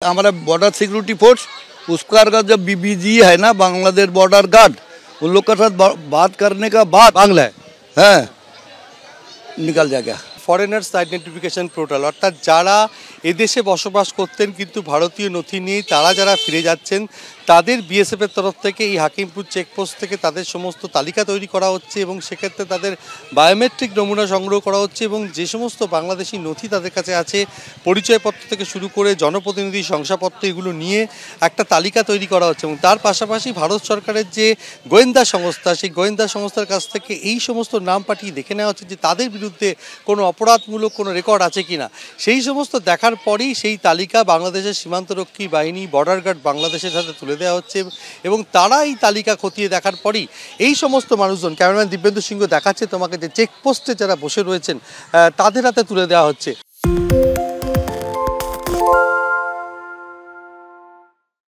हमारा border security force उसका जब बीबीजी है ना, बांग्लादेश बॉर्डर गार्ड, उन लोग के साथ बात करने का बाद बांग्ला है निकल जाएगा। ফরেনার্স আইডেন্টিফিকেশন পোর্টাল, অর্থাৎ যারা এদেশে বসবাস করতেন কিন্তু ভারতীয় নথি নেই, তারা যারা ফিরে যাচ্ছেন তাদের বিএসএফের তরফ থেকে এই হাকিমপুর চেকপোস্ট থেকে তাদের সমস্ত তালিকা তৈরি করা হচ্ছে এবং সেক্ষেত্রে তাদের বায়োমেট্রিক নমুনা সংগ্রহ করা হচ্ছে এবং যে সমস্ত বাংলাদেশি নথি তাদের কাছে আছে, পরিচয়পত্র থেকে শুরু করে জনপ্রতিনিধি শংসাপত্র, এগুলো নিয়ে একটা তালিকা তৈরি করা হচ্ছে। এবং তার পাশাপাশি ভারত সরকারের যে গোয়েন্দা সংস্থা, সেই গোয়েন্দা সংস্থার কাছ থেকে এই সমস্ত নাম পাঠিয়ে দেখে নেওয়া হচ্ছে যে তাদের বিরুদ্ধে কোনো অপরাধমূলক কোনো রেকর্ড আছে কিনা। সেই সমস্ত দেখার পরেই সেই তালিকা বাংলাদেশের সীমান্তরক্ষী বাহিনী, বর্ডার গার্ড বাংলাদেশের সাথে তুলে দেওয়া হচ্ছে এবং তারা এই তালিকা খতিয়ে দেখার পরই এই সমস্ত মানুষজন, ক্যামেরাম্যান দিব্যেন্দু সিংহ দেখাচ্ছে তোমাকে, যে চেকপোস্টে যারা বসে রয়েছেন তাদের হাতে তুলে দেওয়া হচ্ছে।